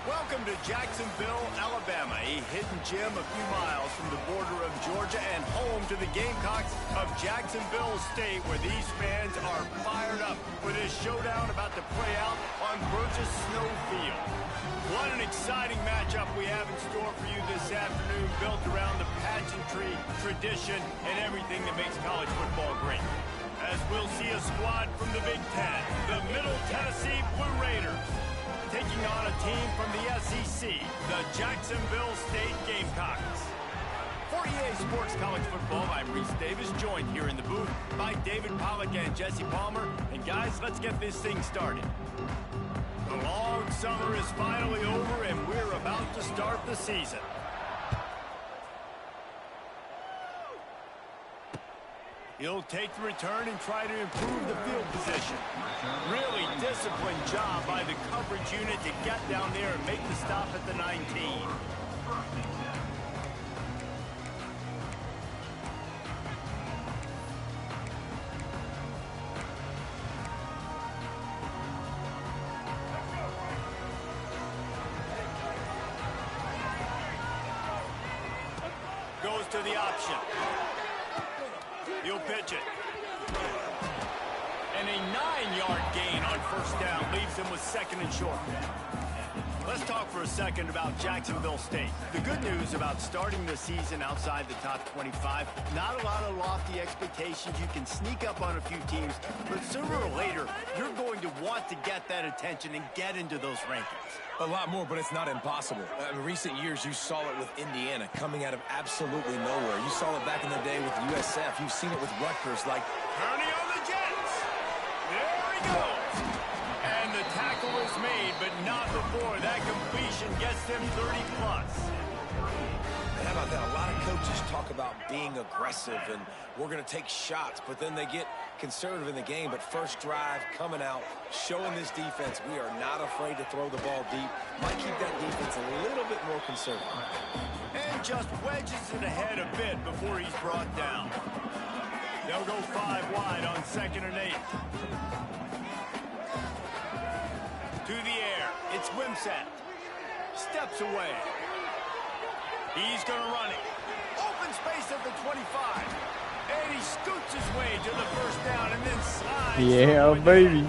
Welcome to Jacksonville, Alabama, a hidden gem a few miles from the border of Georgia and home to the Gamecocks of Jacksonville State, where these fans are fired up for this showdown about to play out on Burgess Snow Field. What an exciting matchup we have in store for you this afternoon, built around the pageantry, tradition, and everything that makes college football great. As we'll see a squad from the Big Ten, the Middle Tennessee Blue Raiders, taking on a team from the SEC, the Jacksonville State Gamecocks. For EA Sports College Football, I'm Reese Davis, joined here in the booth by David Pollack and Jesse Palmer. And guys, let's get this thing started. The long summer is finally over, and we're about to start the season. He'll take the return and try to improve the field position. Really disciplined job by the coverage unit to get down there and make the stop at the 19. Goes to the option. He'll pitch it. And a 9-yard gain on first down leaves him with second and short. Let's talk for a second about Jacksonville State. The good news about starting the season outside the top 25, not a lot of lofty expectations. You can sneak up on a few teams, but sooner or later, you're going to want to get that attention and get into those rankings. A lot more, but it's not impossible. In recent years, you saw it with Indiana coming out of absolutely nowhere. You saw it back in the day with USF. You've seen it with Rutgers, like... Turning on the Jets. There he goes. And the tackle is made, but not before that completion gets them 30+. How about that? A lot of coaches talk about being aggressive and we're going to take shots, but then they get conservative in the game. But first drive, coming out, showing this defense we are not afraid to throw the ball deep. Might keep that defense a little bit more conservative. And just wedges it ahead a bit before he's brought down. They'll go 5 wide on 2nd and 8. To the air, it's Wimsatt. Steps away. He's going to run it. Open space at the 25. And he scoots his way to the first down and then slides. Yeah, baby.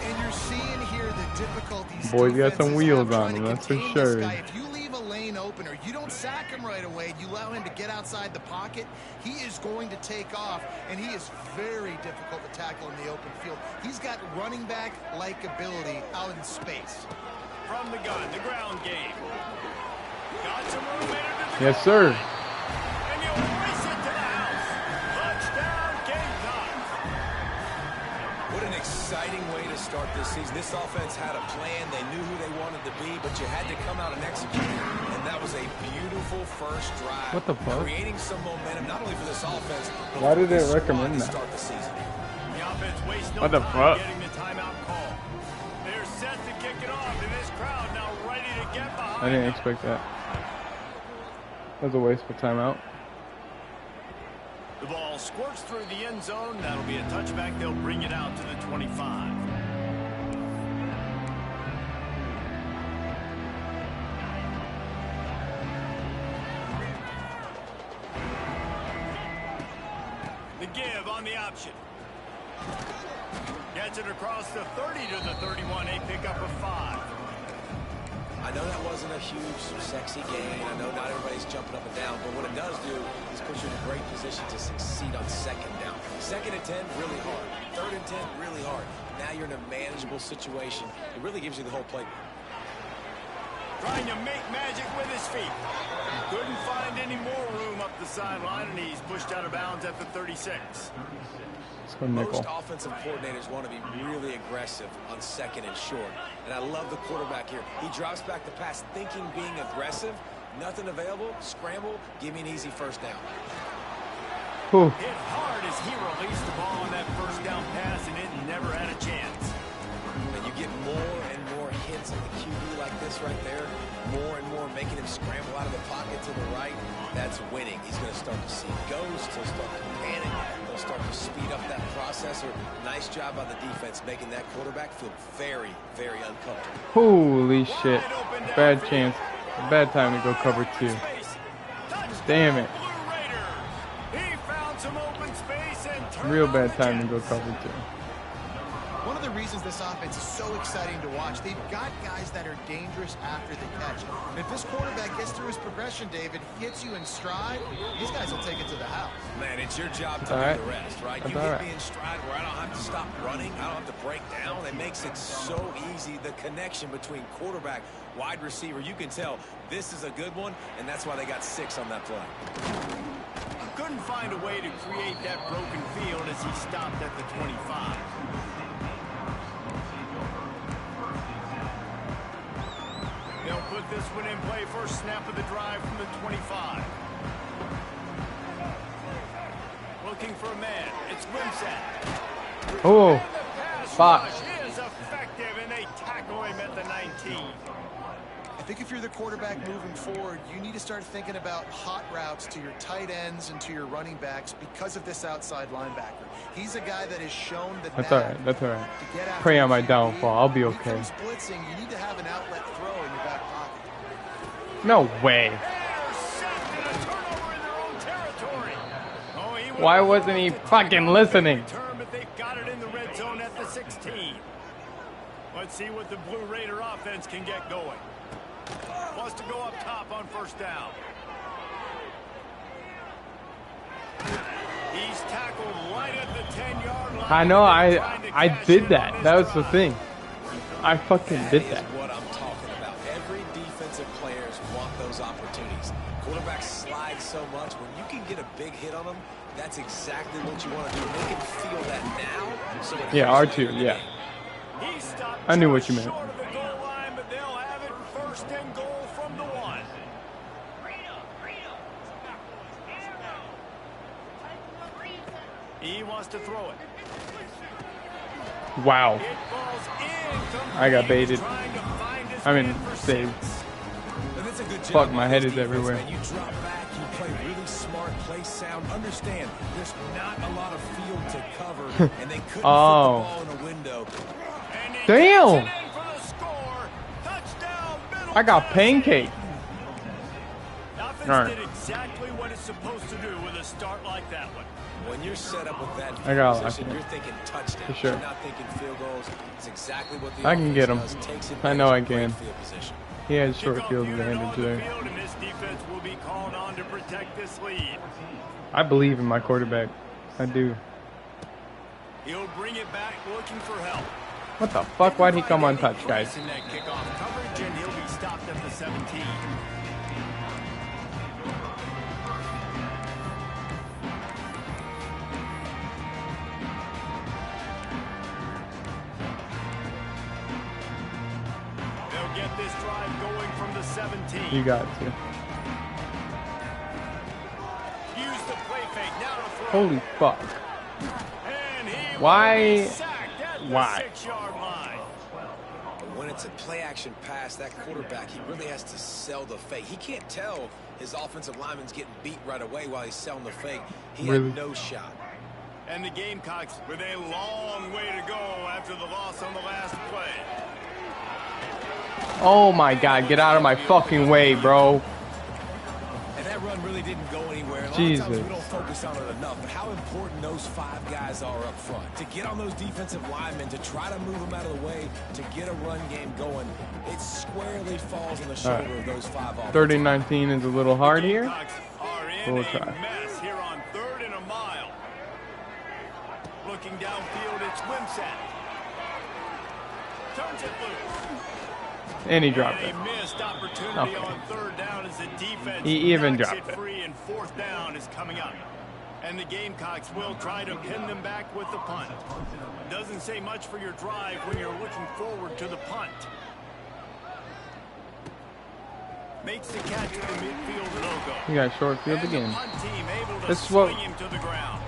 And you're seeing here the difficulties. Boys got some wheels on them, that's for sure. If you leave a lane open or you don't sack him right away, you allow him to get outside the pocket, he is going to take off, and he is very difficult to tackle in the open field. He's got running back-like ability out in space. From the gun, the ground game. Got some room. Yes, sir. And you race it to the house. Touchdown, Gamecocks. What an exciting way to start this season. This offense had a plan. They knew who they wanted to be, but you had to come out and execute. And that was a beautiful first drive. What the fuck? Creating some momentum, not only for this offense, but why did for they the recommend squad to that? start the season. The offense wastes no What the time fuck? getting the timeout call. They're set to kick it off, and this crowd now ready to get behind. I didn't expect that. That was a waste of timeout. The ball squirts through the end zone. That'll be a touchback. They'll bring it out to the 25. The give on the option. Gets it across the 30 to the 31. A pickup of 5. I know that wasn't a huge, sexy gain. I know not everybody's jumping up and down, but what it does do is put you in a great position to succeed on 2nd down. 2nd and 10, really hard. 3rd and 10, really hard. Now you're in a manageable situation. It really gives you the whole play. Trying to make magic with his feet. Couldn't find any more room up the sideline, and he's pushed out of bounds at the 36. Most offensive coordinators want to be really aggressive on 2nd and short. And I love the quarterback here. He drops back the pass thinking being aggressive. Nothing available. Scramble. Give me an easy first down. Whew. Hit hard as he released the ball on that first down pass, and it never had a chance. And you get more and more hits at the QB like this right there. More and more making him scramble out of the pocket to the right. That's that's winning, he's going to start to see ghosts. He'll start to panic. He'll start to speed up that process. Nice job by the defense making that quarterback feel very, very uncomfortable. Holy shit. Bad chance. Bad time to go cover 2. Damn it. Real bad time to go cover 2. One of the reasons this offense is so exciting to watch, they've got guys that are dangerous after the catch. And if this quarterback gets through his progression, David, hits you in stride, these guys will take it to the house. Man, it's your job to do the rest, right? You hit me in stride where I don't have to stop running. I don't have to break down. It makes it so easy, the connection between quarterback, wide receiver. You can tell this is a good one, and that's why they got 6 on that play. Couldn't find a way to create that broken field as he stopped at the 25. They'll put this one in play. First snap of the drive from the 25. Looking for a man. It's Wimsatt. Oh, Fox is effective, and they tackle him at the 19. I think if you're the quarterback moving forward, you need to start thinking about hot routes to your tight ends and to your running backs because of this outside linebacker. He's a guy that has shown the That's all right. That's all right. Pray on my downfall. I'll be okay. Blitzing, you need to have an outlet throw in your back pocket. No way. Why wasn't he fucking listening? But they've got it in the red zone at the 16. Let's see what the Blue Raider offense can get going. Wants to go up top on first down. He's tackled right at the 10-yard line. I know, I did that. That was the thing. I fucking did that. That is what I'm talking about. Every defensive players want those opportunities. Quarterbacks slide so much. When you can get a big hit on them, that's exactly what you want to do. Make him feel that now. So yeah, R2, yeah. I knew what you meant. First and goal from the 1. He wants to throw it. Wow. I got baited. I mean, saved. Fuck, my head is everywhere. You drop back, you play really smart, play sound. Understand, there's not a lot of field to cover, and they couldn't fit the ball in a window. Damn! I got pancake. Offense did exactly what it's supposed to do with a start like that one. When you're set up with that position, you're thinking touchdown. For sure. You're not thinking field goals. It's exactly what the I can get him. I know I can. Position. He has short field advantage there. And this defense will be called on to protect this lead. I believe in my quarterback. I do. He'll bring it back looking for help. What the fuck? Why'd he come untouched, guys? In that kickoff coverage, and he'll be stopped at the 17. They'll get this drive going from the 17. You got to. Use the play fake now to throw. Holy fuck. And he Why? Why? When it's a play-action pass, that quarterback, he really has to sell the fake. He can't tell his offensive lineman's getting beat right away while he's selling the fake. He had no shot. And the Gamecocks with a long way to go after the loss on the last play. Oh my God, get out of my fucking way, bro. And that run really didn't go anywhere. A lot Jesus. of times we don't focus on it enough, but how important those 5 guys are up front. To get on those defensive linemen, to try to move them out of the way, to get a run game going, it squarely falls on the shoulder of those 5 offensive. 30-19 is a little hard here. We'll try. Mess here on 3rd and a mile. Looking downfield, it's Wimsatt. Turns it loose. And he dropped it. A missed opportunity on 3rd down as the defense He even knocks dropped it. Free, and 4th down is coming up. And the Gamecocks will try to pin them back with the punt. Doesn't say much for your drive when you're looking forward to the punt. Makes the catch at the midfield logo. We got short field And again. the punt team able to This is what- swing him to the ground.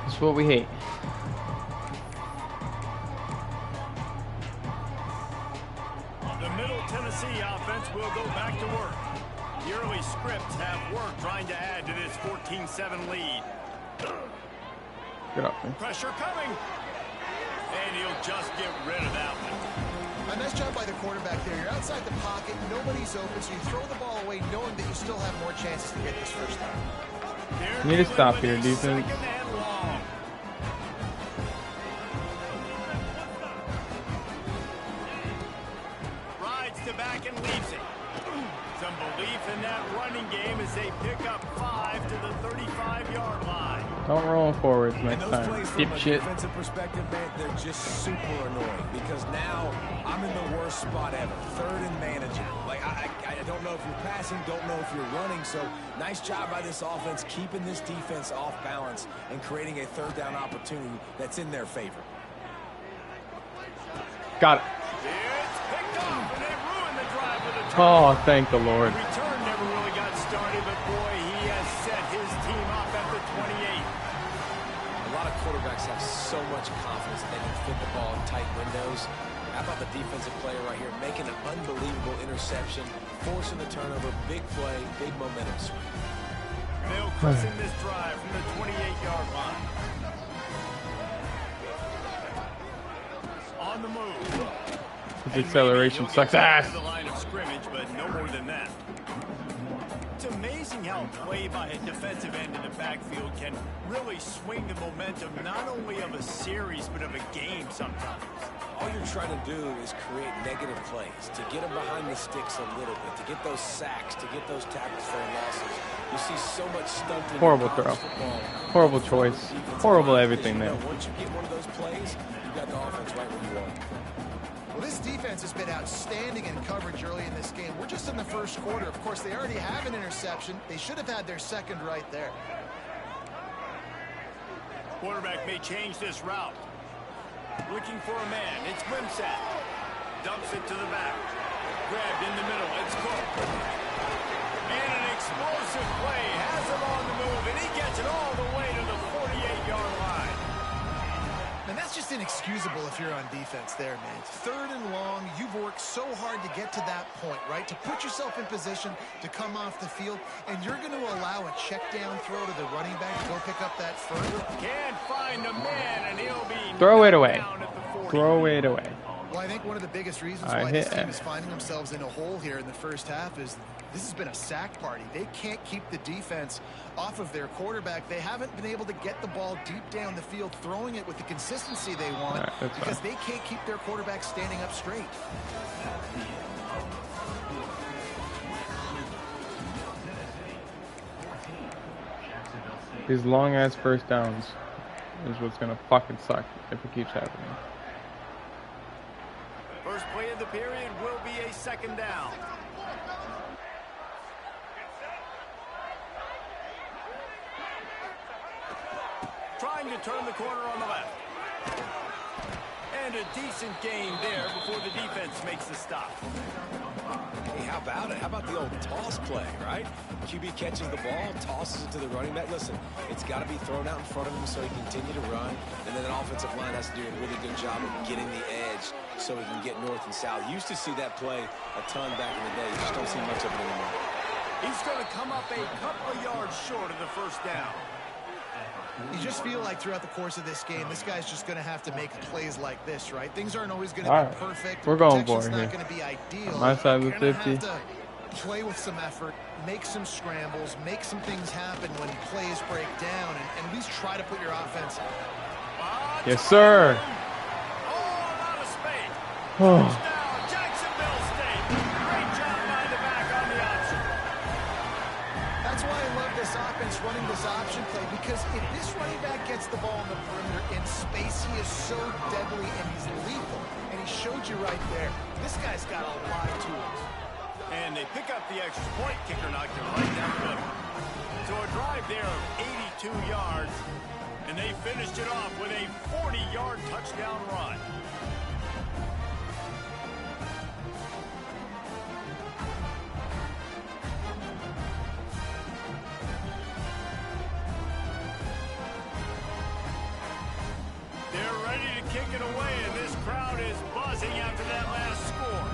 That's what we hate. The Middle Tennessee offense will go back to work. The early script Colts have work trying to add to this 14-7 lead. Get up, man. Pressure coming. And he'll just get rid of that one. A nice job by the quarterback there. You're outside the pocket, nobody's open, so you throw the ball away knowing that you still have more chances to get this first down. You need to stop here, defense. Rides to back and leaves it. Some belief in that running game as they pick up 5 to the 35-yard line. Don't roll forwards next those time. plays Keep from a shit. defensive perspective, man, they're just super annoying because now I'm in the worst spot ever. Third and manageable. Like, I don't know if you're passing, don't know if you're running. So nice job by this offense keeping this defense off balance and creating a third down opportunity that's in their favor. Got it. It's picked off, and they ruined the drive with a Oh, thank the Lord. return never really got started, but boy, he has set his team up at the 28. A lot of quarterbacks have so much confidence that they can fit the ball in tight windows. How about the defensive player right here making an unbelievable interception, forcing the turnover, big play, big momentum swing. They'll christen this drive from the 28-yard line. On the move. His acceleration sucks ass. The line of scrimmage, but no more than that. It's amazing how play by a defensive end in the backfield can really swing the momentum not only of a series but of a game sometimes. All you're trying to do is create negative plays, to get them behind the sticks a little bit, to get those sacks, to get those tackles for losses. You see so much stunting. Horrible throw. Horrible choice. Horrible everything there. Once you get one of those plays, you got the offense right where you want. Well, this defense has been outstanding in coverage early in this game. We're just in the first quarter. Of course, they already have an interception. They should have had their second right there. Quarterback may change this route. Looking for a man. It's Wimsatt. Dumps it to the back. Grabbed in the middle. It's Cook. And an explosive play. Has him on the move, and he gets it all the way to the 48-yard line. And that's just inexcusable if you're on defense there, man. Third and long, you've worked so hard to get to that point, right? To put yourself in position to come off the field, and you're going to allow a check down throw to the running back to go pick up that first. Can't find a man, and he'll be Throw it away. down at the 40. Throw it away. Well, I think one of the biggest reasons why this team is finding themselves in a hole here in the first half is this has been a sack party. They can't keep the defense off of their quarterback. They haven't been able to get the ball deep down the field, throwing it with the consistency they want because they can't keep their quarterback standing up straight. These long-ass first downs is what's going to fucking suck if it keeps happening. First play of the period will be a second down. Trying to turn the corner on the left. And a decent gain there before the defense makes the stop. Hey, how about it? How about the old toss play, right? QB catches the ball, tosses it to the running back. Listen, it's got to be thrown out in front of him so he can continue to run. And then an offensive line has to do a really good job of getting the edge so he can get north and south. Used to see that play a ton back in the day. You just don't see much of it anymore. He's going to come up a couple of yards short of the first down. You just feel like throughout the course of this game, this guy's just going to have to make plays like this, right? Things aren't always going to be perfect. We're going for it Protection's here. not going to be ideal. My side of the You're 50. gonna have to play with some effort, make some scrambles, make some things happen when plays break down, and at least try to put your offense. Yes, sir. All out of space. Oh. Touchdown, Jacksonville State. Great job by the back on the option. That's why I love this offense running this option play, because if this running back gets the ball in the perimeter in space, he is so deadly and he's lethal. And he showed you right there. This guy's got a lot of tools. And they pick up the extra point. Kicker knocked it right down the middle. So a drive there of 82 yards, and they finished it off with a 40-yard touchdown run. They're ready to kick it away, and this crowd is buzzing after that last score.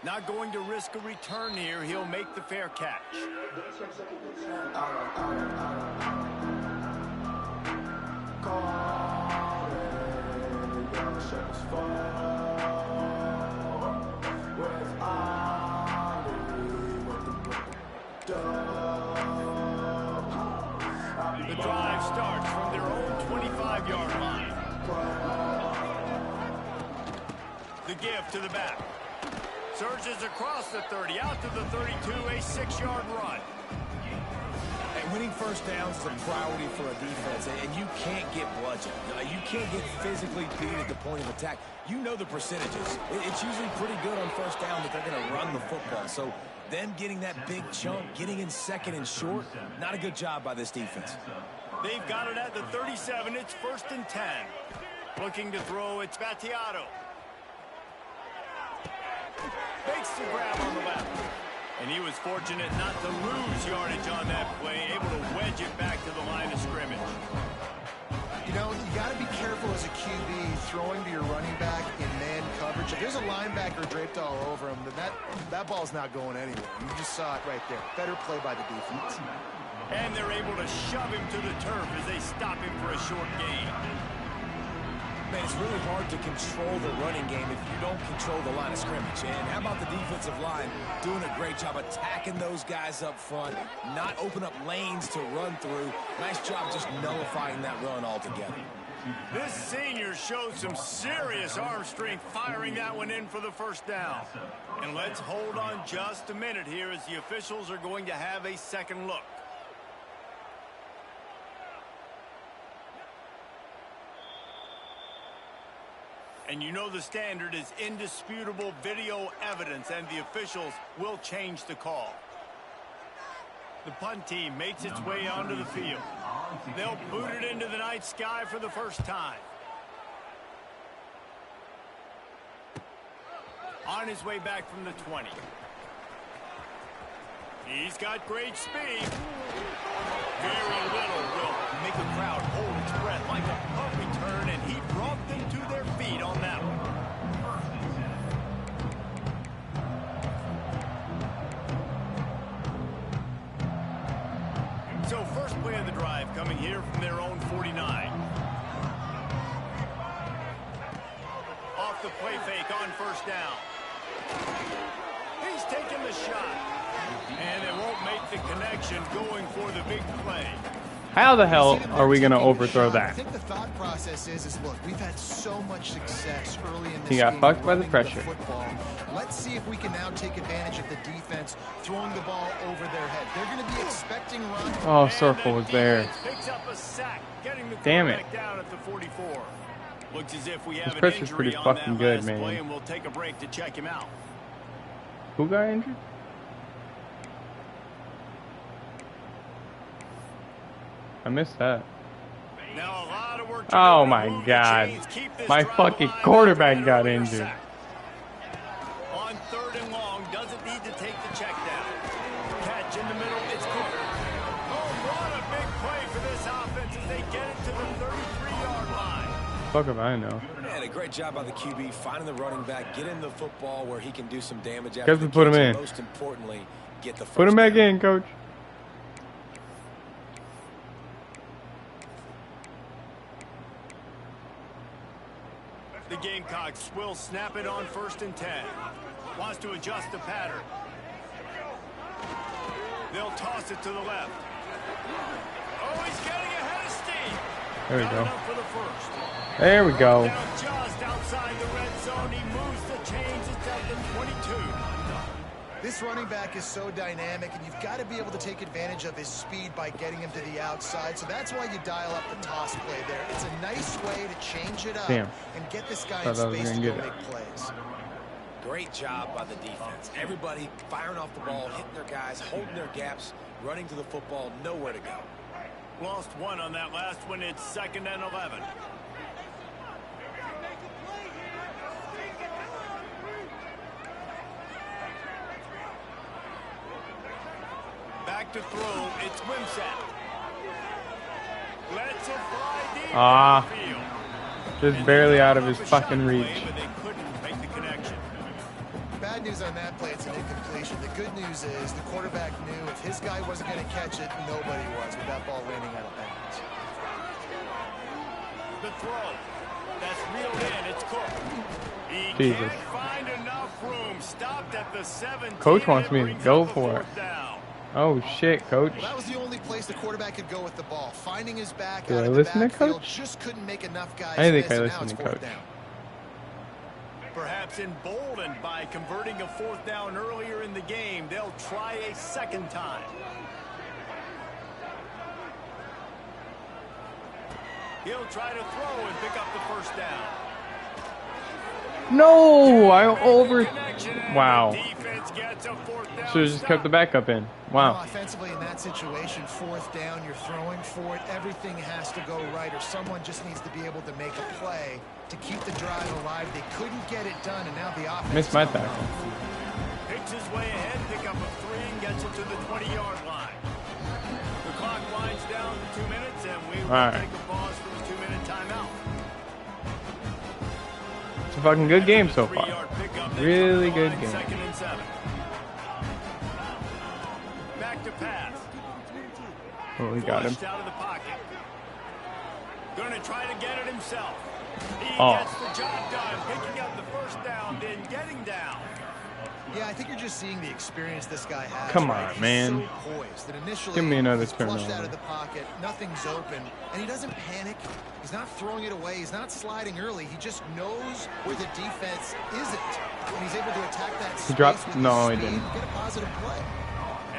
Not going to risk a return here. He'll make the fair catch. The drive starts from their own 25-yard line. The give to the back. Surges across the 30, out to the 32, a 6-yard run. And winning first downs is a priority for a defense, and you can't get bludgeoned. You can't get physically beat at the point of attack. You know the percentages. It's usually pretty good on first down that they're going to run the football. So them getting that big chunk, getting in second and short, not a good job by this defense. They've got it at the 37. It's 1st and 10. Looking to throw, it's Battiato. Makes the grab on the left. And he was fortunate not to lose yardage on that play, able to wedge it back to the line of scrimmage. You know, you got to be careful as a QB throwing to your running back in man coverage. If there's a linebacker draped all over him, then that ball's not going anywhere. You just saw it right there. Better play by the defense. And they're able to shove him to the turf as they stop him for a short gain. Man, it's really hard to control the running game if you don't control the line of scrimmage. And how about the defensive line doing a great job attacking those guys up front, not open up lanes to run through. Nice job just nullifying that run altogether. This senior showed some serious arm strength firing that one in for the first down. And let's hold on just a minute here as the officials are going to have a second look. And you know the standard is indisputable video evidence, and the officials will change the call. The punt team makes its way onto the field. They'll boot it into the night sky for the first time. On his way back from the 20. He's got great speed. Very little will make a crowd hold its breath like a punt return, and he brought them to their feet on that one. So first play of the drive coming here from their own 49. Off the play fake on first down. He's taking the shot. And it won't make the connection going for the big play. How the hell are we going to overthrow that? I think the thought process is look, we've had so much success early in this He got game fucked by the running pressure. football. Let's see if we can now take advantage of the defense throwing the ball over their head. They're going to be expecting runs. Oh, Circle was there. Picks up a sack, getting the Damn it. down at the 44. Looks as if we have an pressure's injury pretty on fucking that good, last man. play, and we'll take a break to check him out. Who got injured? I missed that. Now a lot of work to Oh do to my move the God. chains, keep this My drive fucking alive, quarterback and got earlier injured. sack. On 3rd and long, doesn't need to take the check down. Catch in the middle, it's Cook. Oh, what a big play for this offense as they get it to the 33-yard line. Fuck if I know. Man, a great job by the QB, finding the running back, getting the football where he can do some damage after Guess we the put him catch, in. and most importantly, get the first Put him back down. in, coach. The Gamecocks will snap it on 1st and 10. Wants to adjust the pattern. They'll toss it to the left. Oh, he's getting ahead of steam. There we Not go. enough for the first. There we go. Down just outside the red zone. He moves the chains. It's at the 22. This running back is so dynamic, and you've got to be able to take advantage of his speed by getting him to the outside. So that's why you dial up the toss play there. It's a nice way to change it up Damn. and get this guy Thought in I was space to gonna go get it. make plays. Great job by the defense. Everybody firing off the ball, hitting their guys, holding their gaps, running to the football, nowhere to go. Lost one on that last one. It's 2nd and 11. Back to throw. It's Wimsatt. Lets it fly deep Ah. down the field. Just barely out of his fucking reach. But they couldn't make the connection. Bad bad news on that play, it's an incompletion. The good news is the quarterback knew if his guy wasn't going to catch it, nobody was with that ball landing out of bounds. The throw. That's reeled in. It's Cook. He Jesus. can't find enough room. Stopped at the 17. Coach wants me to go for it. Oh shit, coach. Well, that was the only place the quarterback could go with the ball. Finding his back Do out I of the listen to backfield, coach? just couldn't make enough guys I think miss, I and now listen it's to fourth coach. down. Perhaps emboldened by converting a fourth down earlier in the game, they'll try a second time. He'll try to throw and pick up the first down. No, I over. Wow. Defense gets a fourth down. Should have just kept the backup in. Wow. Offensively, in that situation, fourth down, you're throwing for it. Everything has to go right, or someone just needs to be able to make a play to keep the drive alive. They couldn't get it done, and now the offense. Missed my tackle. Picks his way ahead, pick up a 3, and gets it to the 20-yard line. The clock winds down to 2 minutes, and we will take a pause for the 2-minute timeout. It's a fucking good game so far. Really good game. Second and 7. Back to pass. Oh, he got him. Out of the pocket. Going to try to get it himself. He gets the job done, picking up the first down, then getting down. Yeah, I think you're just seeing the experience this guy has. Come right? on, He's man. So poised that initially Give me another he's flushed turnover. out of the pocket, nothing's open, and he doesn't panic. He's not throwing it away. He's not sliding early. He just knows where the defense isn't, and he's able to attack that space. He dropped. With No, his he speed didn't. and get a positive play.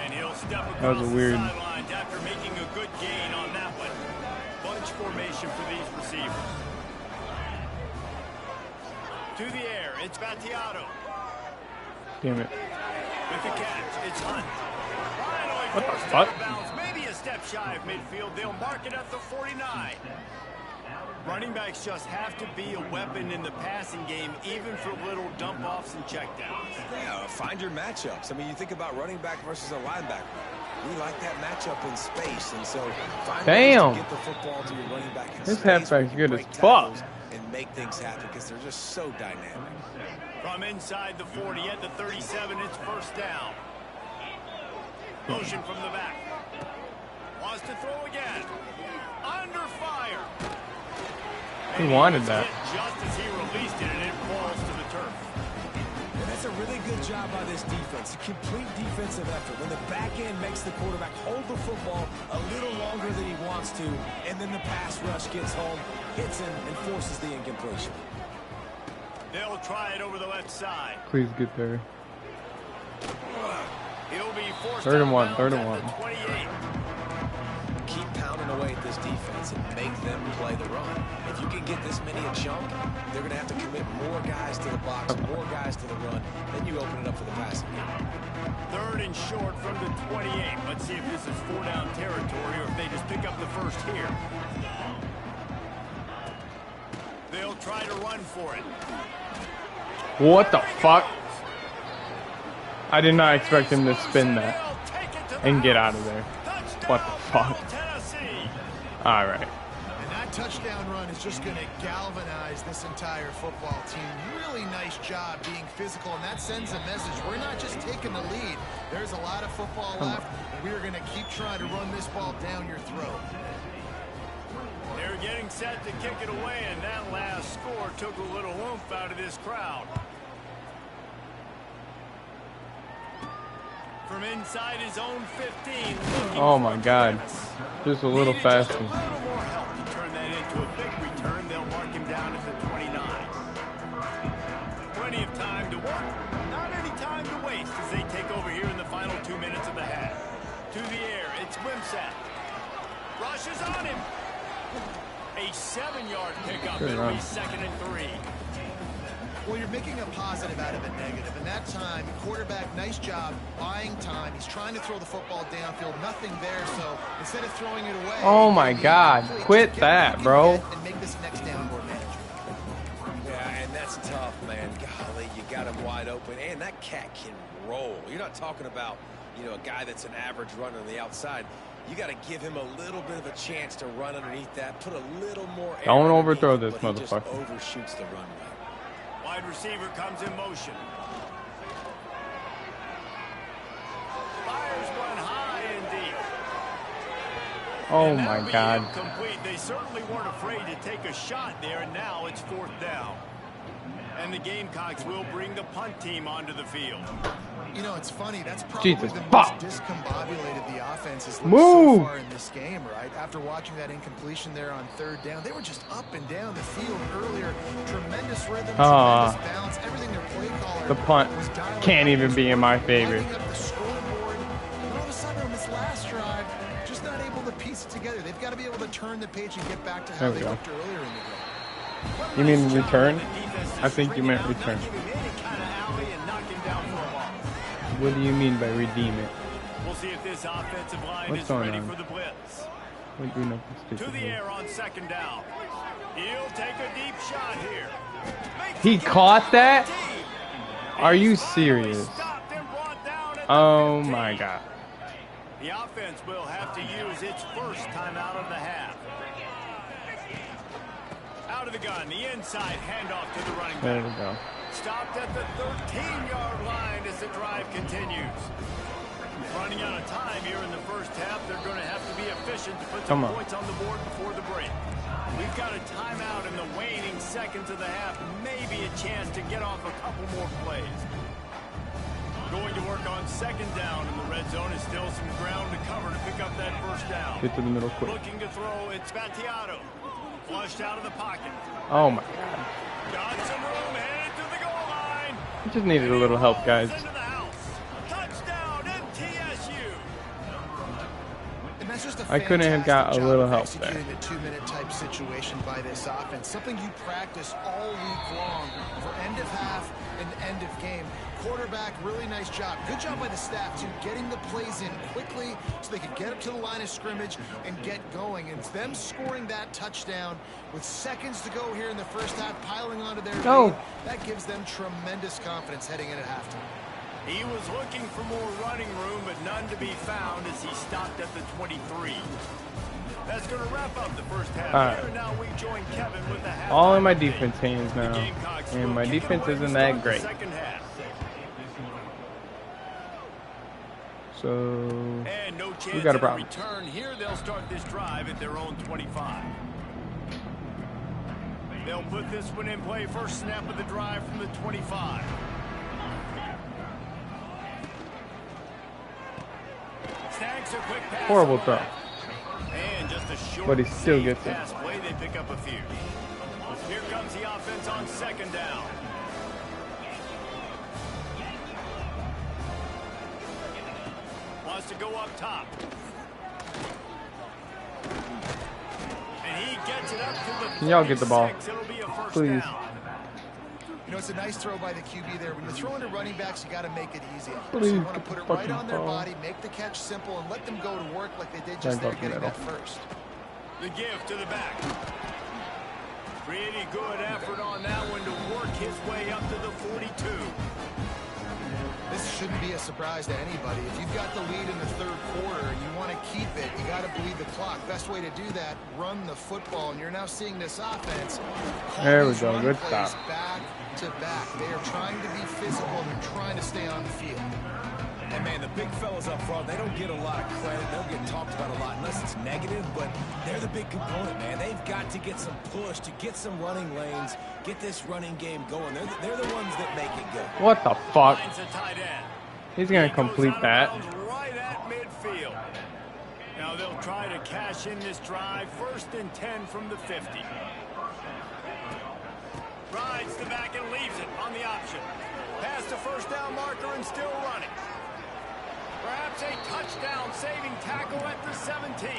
And he'll step across That was a weird. the sidelines after making a good gain on that one. Bunch formation for these receivers. To the air, it's Battiato. Damn it. With the catch, it's Hunt. What the Finally fuck? forced out of bounds, maybe a step shy of midfield. They'll mark it at the 49. Running backs just have to be a weapon in the passing game, even for little dump-offs and checkdowns. Yeah, find your matchups. I mean, you think about running back versus a linebacker. We like that matchup in space, and so find ways to get the football to your running back in This space. halfback's good as break fuck. tackles and make things happen because they're just so dynamic. From inside the 40 at the 37, it's first down. Motion from the back. Wants to throw again. Under fire. He wanted that. Just as he released it, and it falls to the turf. And that's a really good job by this defense. A complete defensive effort. When the back end makes the quarterback hold the football a little longer than he wants to, and then the pass rush gets home, hits him, and forces the incompletion. They'll try it over the left side. Please get there. He'll be forced Third and out one, of third bounds and at the 28. Keep pounding away at this defense and make them play the run. If you can get this many a chunk, they're going to have to commit more guys to the box, more guys to the run. Then you open it up for the passing game. Third and short from the 28. Let's see if this is 4-down territory or if they just pick up the first here. They'll try to run for it. What the fuck? I did not expect him to spin that and get out of there. What the fuck? All right. And that touchdown run is just going to galvanize this entire football team. Really nice job being physical, and that sends a message. We're not just taking the lead. There's a lot of football left, and we're going to keep trying to run this ball down your throat. They're getting set to kick it away, and that last score took a little oomph out of this crowd. From inside his own 15. Oh my God. Just a little faster. Just a little more help to turn that into a big return. They'll mark him down at the 29. Plenty of time to work. Not any time to waste as they take over here in the final 2 minutes of the half. To the air, it's Wimsatt. Rushes on him. A 7-yard pickup. It'll be second and 3. Well, you're making a positive out of a negative, and that time, quarterback, nice job buying time. He's trying to throw the football downfield, nothing there, so instead of throwing it away... Oh my God, quit that, bro. And make this next down more manageable. Yeah, and that's tough, man. Golly, you got him wide open, and that cat can roll. You're not talking about, you know, a guy that's an average runner on the outside. You got to give him a little bit of a chance to run underneath that, put a little more air. Don't overthrow this but he motherfucker. just overshoots the runway. Wide receiver comes in motion. Oh my God. They certainly weren't afraid to take a shot there, and now it's 4th down. And the Gamecocks will bring the punt team onto the field. You know, it's funny. That's probably Jesus, the fuck. most discombobulated the offense has looked Move. so far in this game, right? After watching that incompletion there on 3rd down, they were just up and down the field earlier. Tremendous rhythm, tremendous balance, everything their play caller The punt was dialing can't up. even be in my favor. Lighting up the scoreboard. And all of a sudden on this last drive, just not able to piece it together. They've got to be able to turn the page and get back to how they looked earlier in the game. You mean return? I think you meant return. What do you mean by redeem it? We'll see if this offensive line What's is going ready on? for the blitz. We're doing nothing To stupid the here. air on 2nd down. He'll take a deep shot here. He caught that? Are you serious? Oh my God. The offense will have to use its first timeout of the half. Out of the gun, the inside handoff to the running back. There we go. Stopped at the 13-yard line as the drive continues. Running out of time here in the first half. They're going to have to be efficient to put some points on the board before the break. We've got a timeout in the waning seconds of the half. Maybe a chance to get off a couple more plays. Going to work on 2nd down in the red zone. Is still some ground to cover to pick up that 1st down. Get to the middle quick. Looking to throw, it's Battiato. Flushed out of the pocket. Oh my God. Got some room, headed to the goal line. I just needed a little help, guys. Into the house. Touchdown, MTSU. And that's just a I couldn't have got a little help there. executing a 2-minute type situation by this offense. Something you practice all week long for end of half and end of game. Quarterback, really nice job. Good job by the staff, too, getting the plays in quickly so they could get up to the line of scrimmage and get going. And it's them scoring that touchdown with seconds to go here in the first half, piling onto their lead. That gives them tremendous confidence heading in at halftime. He was looking for more running room, but none to be found as he stopped at the 23. That's going to wrap up the first half. Here, now we join Kevin with the half. All in my defense hands now. And my defense isn't that great. So we got a problem. Return here, they'll start this drive at their own 25. They'll put this one in play. First snap of the drive from the 25. Snags a quick pass. Horrible throw. And just a short, But he still gets it. pass play. They pick up a few. Here comes the offense on 2nd down. Wants to go up top. And he gets it up to the Can y'all get the ball? 36. It'll be a first Please. down. You know, it's a nice throw by the QB there. When you're throwing to running backs, you got to make it easy. So Please you want to get put the it right fucking on their ball. body, make the catch simple, and let them go to work like they did just Go there, to getting middle. that first. The give to the back. Pretty good effort on that one to work his way up to the 42. This shouldn't be a surprise to anybody. If you've got the lead in the 3rd quarter and you want to keep it, you got to bleed the clock. Best way to do that, run the football. And you're now seeing this offense. There we go. Good stop. Back to back. They are trying to be physical. They're trying to stay on the field. And man, the big fellas up front, they don't get a lot of credit. They don't get talked about a lot unless it's negative, but they're the big component, man. They've got to get some push, to get some running lanes, get this running game going. They're the ones that make it go. What the fuck? Finds a tight end. He's going to complete that. Right at midfield. Now they'll try to cash in this drive. 1st and 10 from the 50. Rides the back and leaves it on the option. Past the 1st down marker and still running. Perhaps a touchdown saving tackle at the 17.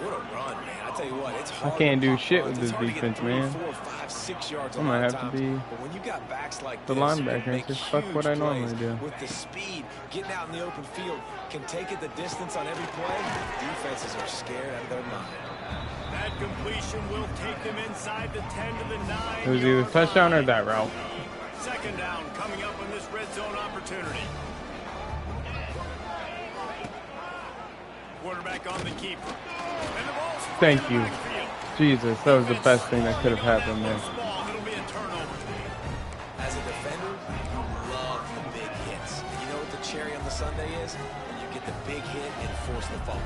What a run, man. I tell you what, it's I hard. can't to do pop shit runs. with It's this hard to get defense, 3, man. 4, 5, 6 yards I a might lot have of to times. be But when you got backs like the this, you linebacker can and make just fuck what I huge normally plays do. with the speed, getting out in the open field, can take it the distance on every play. Defenses are scared out of their mind. That completion will take them inside the 10 to the 9. It was either touchdown or that route. 2nd down coming up on this red zone opportunity. Quarterback on the keeper. And the ball's Thank you. backfield. Jesus, that was the best thing that could have happened there. It'll be a turnover. As a defender, you love the big hits. And you know what the cherry on the sundae is? When you get the big hit and force the fumble.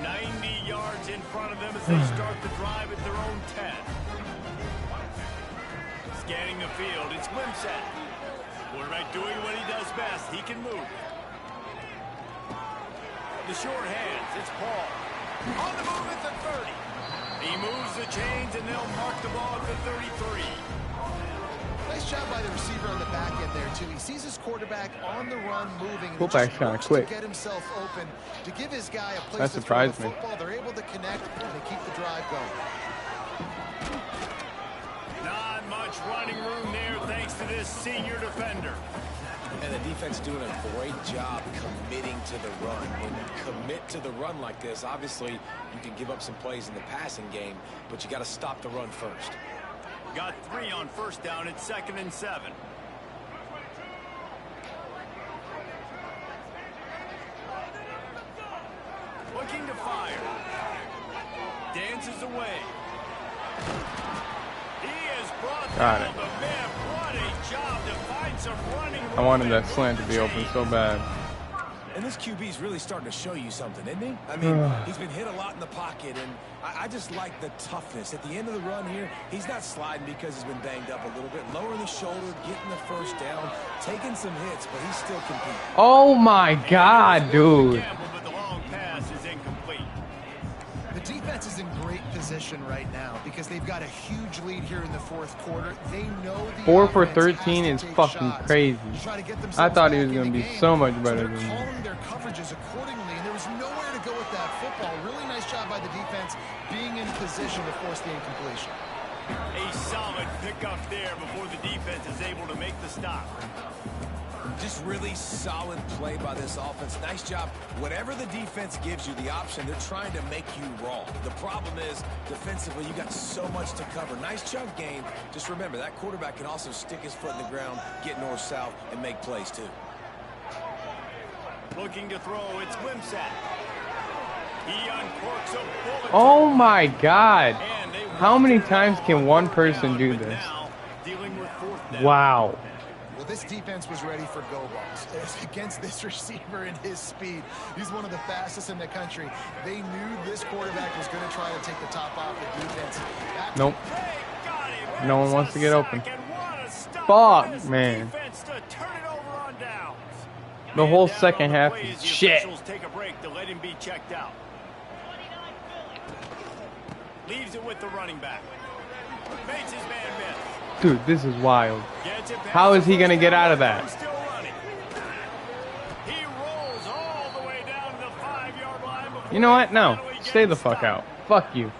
90 yards in front of them as they start the drive at their own 10. Scanning the field, it's Wimsatt. Quarterback doing what he does best. He can move. The short hands, it's Paul. On the move at the 30. He moves the chains, and they'll mark the ball at the 33. Nice job by the receiver on the back end there, too. He sees his quarterback on the run moving. Fullback's kind of quick. To get himself open, to give his guy a place That to throw the surprised me. football. They're able to connect, and they keep the drive going. Not much running room there thanks to this senior defender. And the defense doing a great job committing to the run. When you commit to the run like this, obviously you can give up some plays in the passing game, but you got to stop the run first. Got 3 on first down. It's 2nd and 7. Looking to fire. Dances away. He has brought down the man. What a job to find some running room. I wanted that slant to be open so bad. And this QB's really starting to show you something, isn't he? I mean, he's been hit a lot in the pocket, and I just like the toughness. At the end of the run here, he's not sliding because he's been banged up a little bit. Lowering the shoulder, getting the first down, taking some hits, but he's still competing. Oh my God, dude. But the long pass is incomplete. The defense is in great position right now because they've got a huge lead here in the fourth quarter. They know the 4 for offense has 13 to is take fucking shots crazy. to try to get I themselves thought he back was in going to the be game. so much better So than they're me. calling their coverages accordingly, and there was nowhere to go with that football. Really nice job by the defense being in position to force the incompletion. A solid pickup there before the defense is able to make the stop. Just really solid play by this offense. Nice job. Whatever the defense gives you the option, they're trying to make you wrong. The problem is, defensively, you got so much to cover. Nice chunk game. Just remember, that quarterback can also stick his foot in the ground, get north-south, and make plays, too. Looking to throw, it's Wimsatt. He uncorks a bullet. Oh my God. And they How many want to times go can on one fourth person down, do but this? now dealing with 4th down. Wow. Well, this defense was ready for go balls. Against this receiver and his speed, he's one of the fastest in the country. They knew this quarterback was going to try to take the top off the defense. Nope. No one wants to get open. Fuck, man. The whole second half is shit. Take a break to let him be checked out. Leaves it with the running back. Makes his man miss. Dude, this is wild. How is he going to get out of that? He rolls all the way down to the 5-yard line. You know what? No. Stay the fuck out. Fuck you.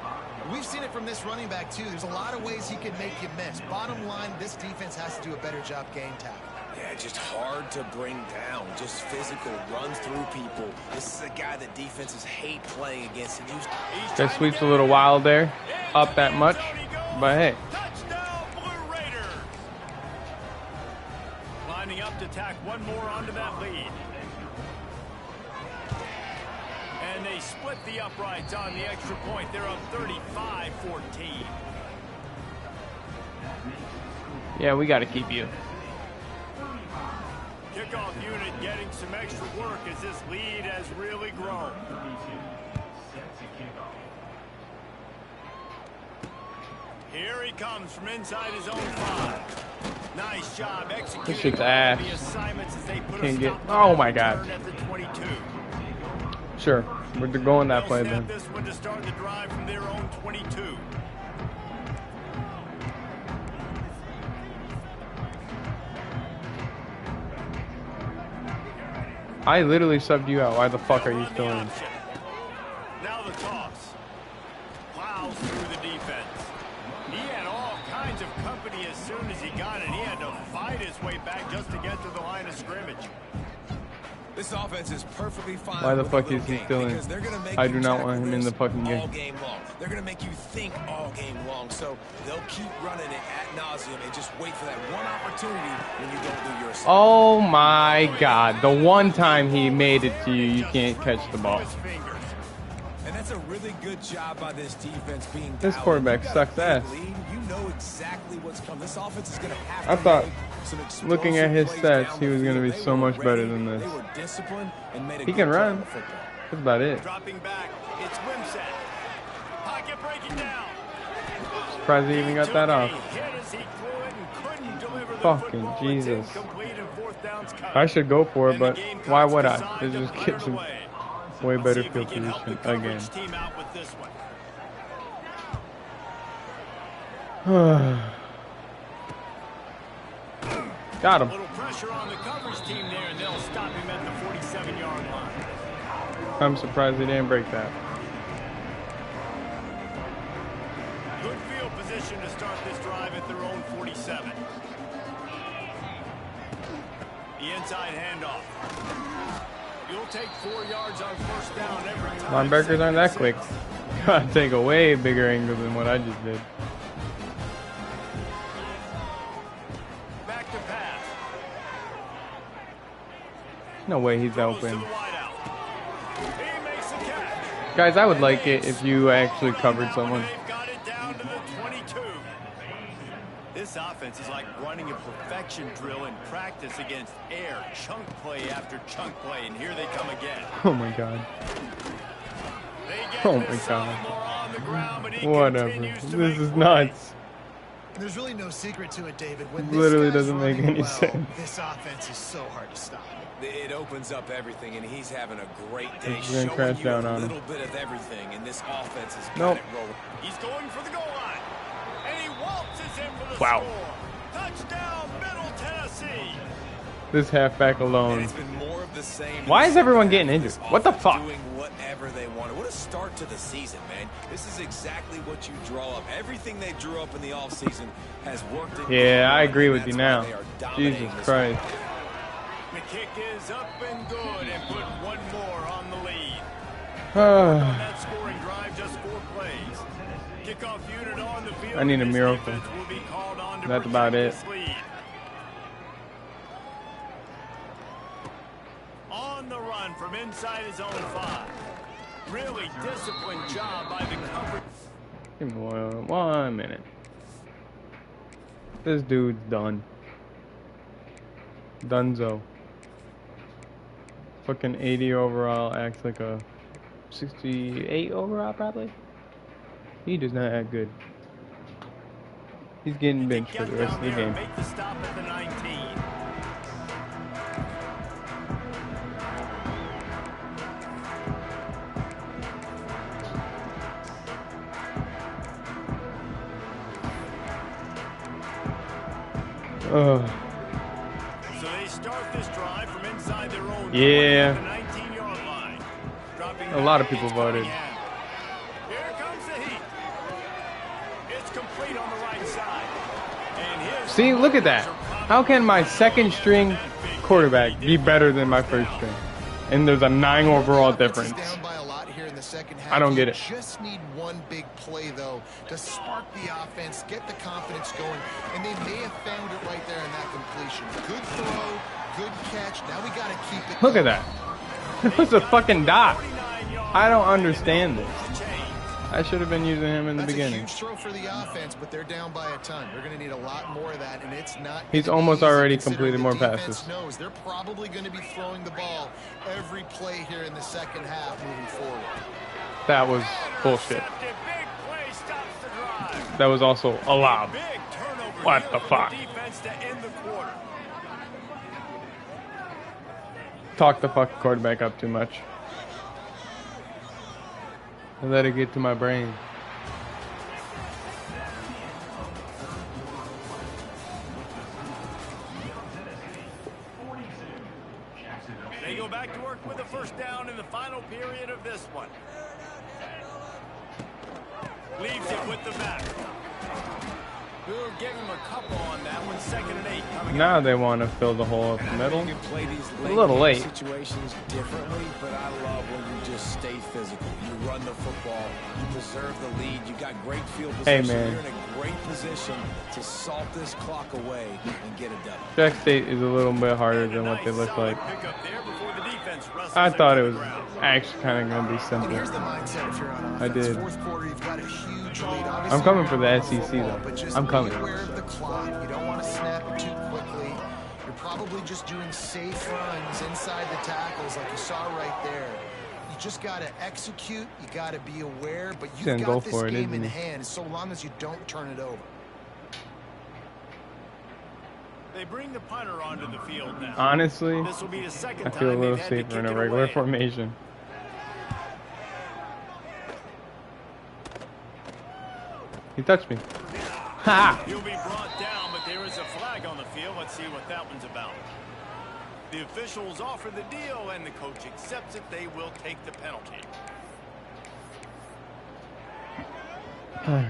We've seen it from this running back, too. There's a lot of ways he can make you miss. Bottom line, this defense has to do a better job game tackling. Yeah, just hard to bring down. Just physical, runs through people. This is a guy that defenses hate playing against. And That sweep's a little wild there. Up that much. But hey. Touchdown, Blue Raiders. Lining up to tack one more onto that lead. And they split the uprights on the extra point. They're up 35-14. Yeah, we got to keep you. Kickoff unit getting some extra work as this lead has really grown. Here he comes from inside his own 5. Nice job executing This shit's ass. the assignments as they put Can't a get. stop to Oh that my God. return at the 22. Sure. We're going that play They'll snap then. this one to start the drive from their own 22. I literally subbed you out. Why the fuck are you still in? Now the toss. Plows through the defense. He had all kinds of company as soon as he got it. He had to fight his way back just to get to the line of scrimmage. this offense is perfectly fine. Why the with fuck the is he game still in? because they're gonna make I you do not tackle want him in this the fucking all game. game long. They're going to make you think all game long. So they'll keep running it ad nauseum and just wait for that one opportunity when you don't do your assignment. Oh my God. The one time he made it to you, you can't catch the ball. And that's a really good job by this defense being This dialed. quarterback You got a sucks big ass. lead. You know exactly what's coming. This offense is going to have I to thought, make some explosive looking at his plays stats, down he the was going to field. be They so were much better ready, than They this. were disciplined and made a He good can play on run. the football. That's about it. Dropping back, It's Wimsatt. Pocket breaking down. Surprised he even got that off. Hit as he threw it and couldn't deliver the Fucking football. Jesus. It's incomplete and fourth down's cut. I should go for it, And the but Gamecocks why would I? decide It to just put gets it him away. way Let's better see if field we can help the position again. coverage team out with this one. Got A him. little pressure on the coverage team there, and they'll stop him at the 47-yard line. I'm surprised he didn't break that. Good field position to start this drive at their own 47. The inside handoff. You'll take 4 yards on first down every time. Linebackers aren't that quick. Gotta take a way bigger angle than what I just did. Back to pass. No way he's Throws to open. the wideout. He makes the catch. Guys, I would like it if you actually covered someone. They've got it down to the 22. This offense is like running a perfection drill in practice against air. Chunk play after chunk play, and here they come again. Oh my god. They get Oh my this God. sophomore on the ground, but he Whatever. continues to This make is plays. nuts. There's really no secret to it, David. When this Literally guy's doesn't make running any well, sense. This offense is so hard to stop. It opens up everything, and he's having a great day, He's gonna showing crash you down a on him. little bit of everything, and this offense has got Nope. it rolling. He's going for the goal line. And he waltzes in for the Wow. score. Touchdown, Middle Tennessee. This halfback And alone. it's been more of the same. Why is everyone getting This injured? What the offense fuck? Doing whatever they wanted. What a start to the season, man. This is exactly what you draw up. Everything they drew up in the offseason has worked. Yeah, I agree with and you that's now. why they are dominating Jesus this Christ. The kick is up and good, and put one more on the lead. Ah, On that scoring drive, just 4 plays. Kickoff unit on the field. I need a This miracle. defense will be called on to That's about protect it. this lead. On the run from inside his own 5. Really disciplined job by the coverage. give me 1 minute. This dude's done. Dunzo. Fucking 80 overall, acts like a 68 overall probably. He does not act good. He's getting benched for the rest of the game. Make the stop at the 19. Ugh. So they start this drive from inside their own Yeah. 19-yard line. Dropping A lot of back, people it's voted. Cunningham. Here comes the heat. It's complete on the right side. And here's See, look at that. How can my second string quarterback be better than my first string? And there's a 9 overall Offense is difference. down by a lot here in the second half. I don't get You it. Just need one big play though to spark the offense, get the confidence going, and they may have found it right there in that completion. Good throw, good catch. Now we got to keep it. Look at going. that. It was a fucking dot. I don't understand this. I should have been using him in the That's beginning. a huge throw for the offense, but they're down by a ton. They're going to need a lot more of that, and it's not. He's gonna be almost easy already considering completed the more defense passes. knows they're probably going to be throwing the ball every play here in the second half moving forward. That was bullshit. Intercepted. Big play stops the drive. That was also a lob. Big turnover What here the for fuck? defense to end the quarter. Talk the fucking quarterback up too much. I let it get to my brain. They go back to work with a first down in the final period of this one. Leaves it with the back. We'll give him a couple on that one. 2nd and 8 coming Now up. they want to fill the hole up the middle. You can play these A little late. situations differently, but I love when you just stay physical. You run the football, you preserve the lead, you got great field Hey, position. man. You're in a great position to salt this clock away and get it done. Jack State is a little bit harder than what they look like. Pickup there before the defense wrestles I thought it to the was ground. actually kind of going to be And simple. here's the mindset if you're on I offense. did. Fourth quarter, you've got a huge lead. Obviously, I'm coming you're for the not SEC football, though. but just I'm coming. Be aware of the clock. You don't want to snap it too quickly. You're probably just doing safe runs inside the tackles like you saw right there. You just got to execute. You got to be aware, but He's gonna you've go got this for it, game in isn't he? hand so long as you don't turn it over. They bring the punter onto the field now. Honestly, This will be the second I feel a time little they've had to safer in kick a it regular away. formation. He touched me. Ha! He'll be brought down, but there is a flag on the field. Let's see what that one's about. The officials offer the deal, and the coach accepts it. They will take the penalty. All right.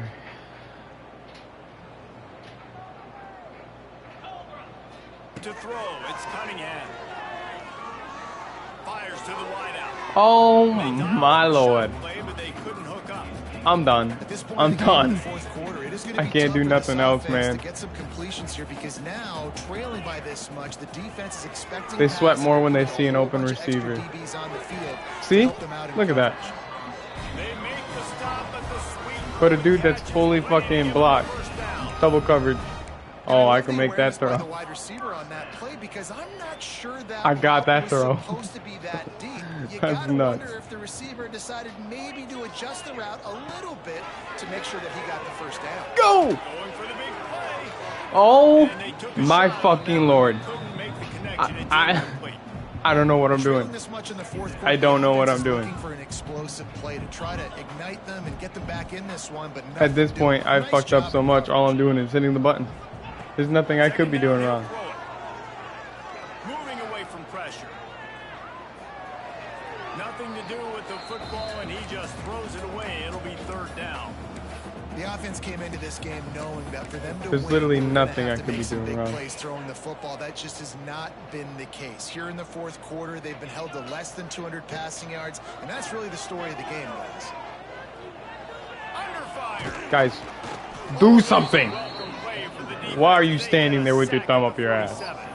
To throw, it's Cunningham. Fires to the wideout. Oh my lord. Play, but they couldn't hook up. I'm done. At this point I'm in the game, in done. the fourth quarter, it is gonna I be can't tough do for nothing this else, offense man. to get some completions here because now, trailing by this much, the defense is expecting They sweat passes more and when they put a see an whole open bunch of extra receiver. DBs on the field to See? help them out in Look at that. coverage. They make the stop at the sweet. But a dude that's fully fucking blocked. First down. Double coverage. Oh, I can make that By the throw. wide receiver on that play because I'm not sure that I got that was throw. supposed to be that deep. You That's gotta nuts. wonder if the receiver decided maybe to adjust the route a little bit to make sure that he got the first down. Go! Going for the big play. Oh And they took a my shot on fucking that, lord. but couldn't make the connection. It's I incomplete. I don't know what I'm Trailing doing. this much in the fourth quarter, I don't know the what offense I'm is doing. looking for an explosive play to try to ignite them and get them back in this one, but At this nothing point, doing. I Nice fucked up job so of much. All coverage. I'm doing is hitting the button. There's nothing I could be Second down, doing he'll wrong. throw it. Moving away from pressure. Nothing to do with the football, and he just throws it away. It'll be third down. The offense came into this game knowing that for them to There's win, literally they're gonna nothing have I to could be make some doing big wrong. plays throwing the football. That just has not been the case. Here in the fourth quarter, they've been held to less than 200 passing yards, and that's really the story of the game, guys. Under fire. Guys, do something. Welcome play for the defense. Why are you They standing get a there with your sack thumb at up the your ass? 47.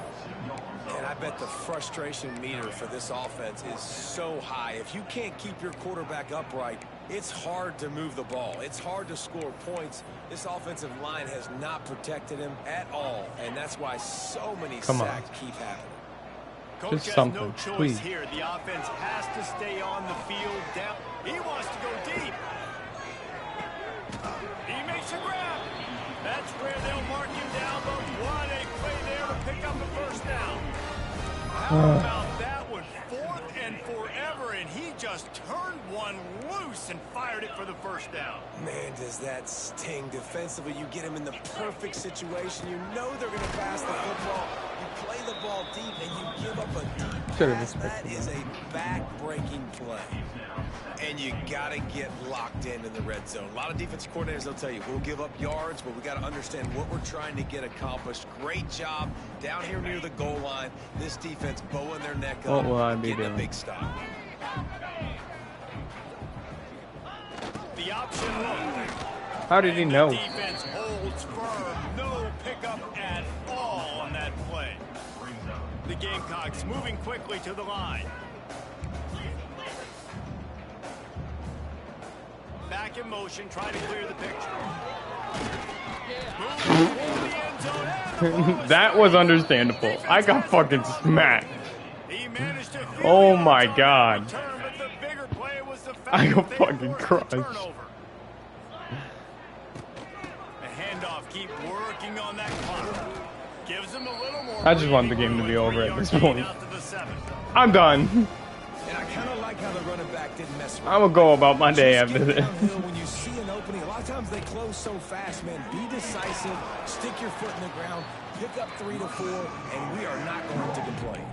And I bet the frustration meter for this offense is so high. If you can't keep your quarterback upright, it's hard to move the ball. It's hard to score points. This offensive line has not protected him at all, and that's why so many Come on. sacks keep happening. Coach Just has something, no choice please. here. The offense has to stay on the field down. He wants to go deep. He makes a grab. That's where they'll mark him down, but what a play there to pick up the first down. How about that one? Fourth and forever, and he just turned one loose and fired it for the first down. Man, does that sting defensively. You get him in the perfect situation. You know they're going to pass the football. You play the ball deep, and you give up a deep Should've pass. That expected is a back-breaking play. And you got to get locked in the red zone. A lot of defensive coordinators, they'll tell you, we'll give up yards, but we got to understand what we're trying to get accomplished. Great job down here near the goal line. This defense bowing their neck up. What will I be getting a doing? big stop. The option look. How did he And know? The defense holds firm. No pickup at all on that play. The Gamecocks moving quickly to the line. Back in motion, trying to clear the picture. Moving toward the end zone, and the ball is That was free. understandable. I got fucking smacked. He managed to field Oh the my end zone God. return, but the bigger play was the fact I got that they fucking forced the crushed. turnover. The handoff, keep working on that clock. Gives him a little more. I just want the breathing game to room be with over at 3 this yards point. out to the 7. I'm done. And I kind of like how the running back didn't mess around. I'm gonna go about my day Just after get this. downhill when you see an opening. A lot of times they close so fast, man. Be decisive, stick your foot in the ground, pick up 3 to 4, and we are not going to complain.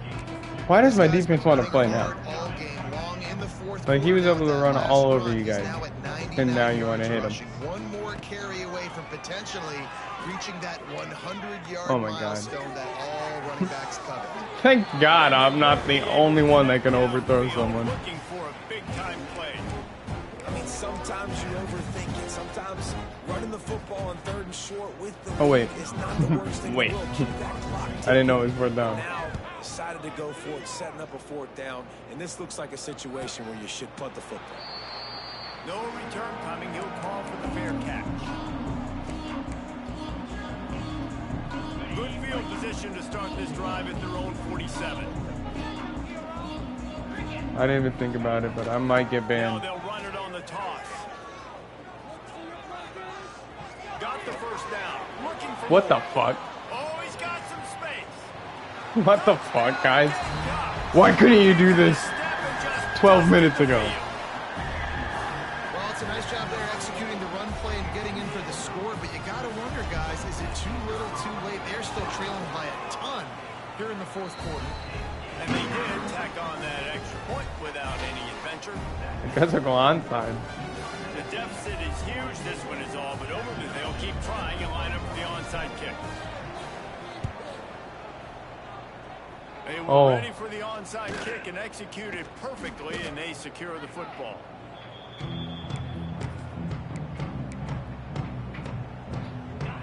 Why does my This guy's defense been want to play running now? hard all game long in the fourth Like, he was quarter. able to That run last all over run, you he's guys. now at 99 And now you wanna yards hit him. rushing. One more carry away from potentially reaching that 100-yard Oh my God. milestone that all running backs covet. Thank God I'm not the only one that can overthrow someone. Looking for a big-time play. I mean, sometimes you overthink it. Sometimes running the football on 3rd and short with the Oh, wait. lead is not the worst thing Wait. in the world. Keep that clock I didn't know it was fourth down. Now decided to go for it, setting up a 4th down, and this looks like a situation where you should punt the football. No return coming. He'll call for the fair catch. Good field position to start this drive at their own 47. I didn't even think about it, but I might get Now banned. they'll run it on the toss. Got the first down. Looking for What the more. fuck? Oh, he's got some space. What the fuck, guys? Why couldn't you do this 12 minutes ago? Well, it's a nice job there executing the run play and getting in for the score, but you got to wonder, guys, is it too little, too late? They're still trailing by a ton here in the fourth quarter. And they did tack on that extra point without any adventure. I guess I'll go onside. The deficit is huge. This one is all but over. They'll keep trying and line up for the onside kick. They were ready for the onside kick and executed perfectly, and they secure the football.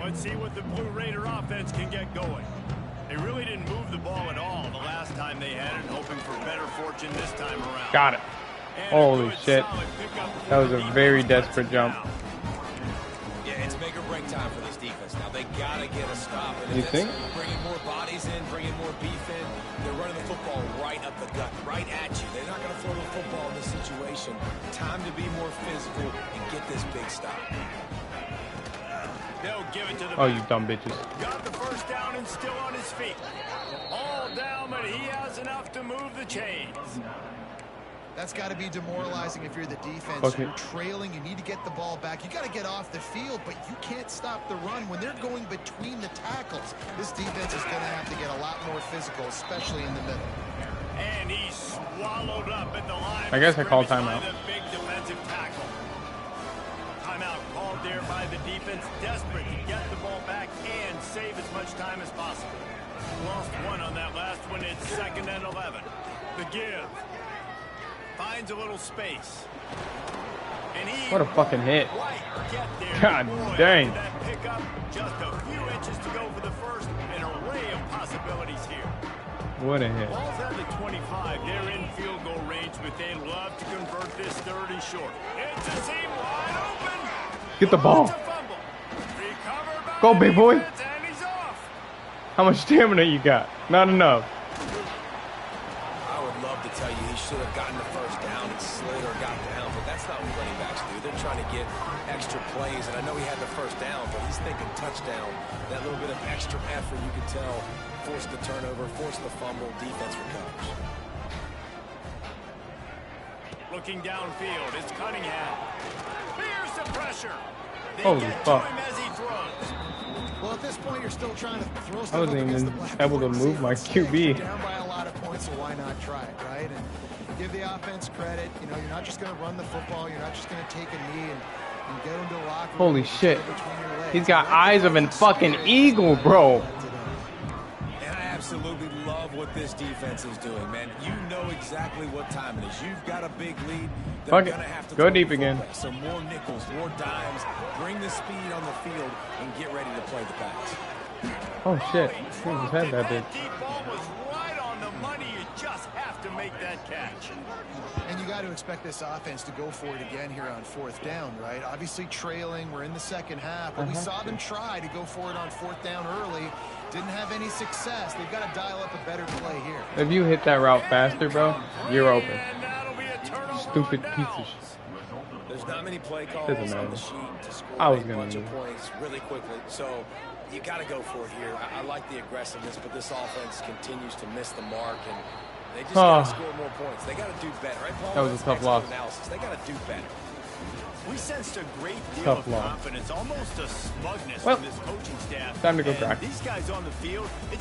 Let's see what the Blue Raider offense can get going. They really didn't move the ball at all the last time they had it, hoping for better fortune this time around. Got it. Holy shit. That was a very desperate jump. Yeah, it's make or break time for this defense. Now they gotta get a stop. And You think? Bringing more bodies in, bringing more beef in. They're running the football right up the gut, right at you. They're not gonna throw the football in this situation. Time to be more physical and get this big stop. They'll give it to the Oh, you dumb bitches. Got the first down and still on his feet. All down, but he has enough to move the chains. That's got to be demoralizing if you're the defense. Okay. You're trailing. You need to get the ball back. You got to get off the field, but you can't stop the run. When they're going between the tackles, this defense is going to have to get a lot more physical, especially in the middle. And he's swallowed up at the line. I guess I called timeout. The big defensive tackle. Timeout called there by the defense, desperate to get the ball back and save as much time as possible. Lost one on that last one. It's 2nd and 11. The give. Finds a little space. And he What a fucking hit. right get there. God Boy, dang. after that pickup, just a few inches to go for the first. An array of possibilities here. What a hit. Ball's at the 25. They're in field goal range, but they love to convert this 3rd and short. It's a seam wide open. Get the ball. It's a fumble. Recovered by Go, big boy. the defense, and he's off. How much stamina you got? Not enough. I would love to tell you he should have gotten the first down and slid or got down, but that's not what running backs do. They're trying to get extra plays, and I know he had the first down, but he's thinking touchdown. That little bit of extra effort, you can tell, forced the turnover, forced the fumble, defense recovers. Looking downfield, it's Cunningham. Fears the pressure. They Holy get fuck. to him as he throws. Well, at this point, you're still trying to throw stuff I wasn't up against even the black able to board. move my See, QB. you're down by a lot of points, so why not try it, right? And give the offense credit. You know, you're not just going to run the football. You're not just going to take a knee and get into the locker room. Holy and shit. get between your legs. He's got That's eyes of a fucking eagle, bro. And I absolutely love what this defense is doing, man. You know exactly what time it is. You've got a big lead. They're Fuck it. gonna have to Go throw deep the again. football. So more nickels, more dimes. Bring the speed on the field and get ready to play the pass. Oh shit. He just had that bitch. Deep ball was right on the money. You just have to make that catch. And you got to expect this offense to go for it again here on 4th down, right? Obviously trailing. We're in the second half, but we saw them try to go for it on 4th down early. Didn't have any success. They've got to dial up a better play here. If you hit that route faster, bro, you're open. And that'll be a turnover Stupid on piece downs. of shit. There's not many play calls Doesn't on the matter. sheet to score I was a gonna bunch of lose. points really quickly. So you got to go for it here. I like the aggressiveness, but this offense continues to miss the mark, and they just got to score more points. They got to do better, right, Paul? That was a That's tough excellent loss. analysis. They got to do better. We sensed a great deal Tough of loss. confidence, almost a smugness Well, from this coaching staff. time to go And crack. These guys on the field, it's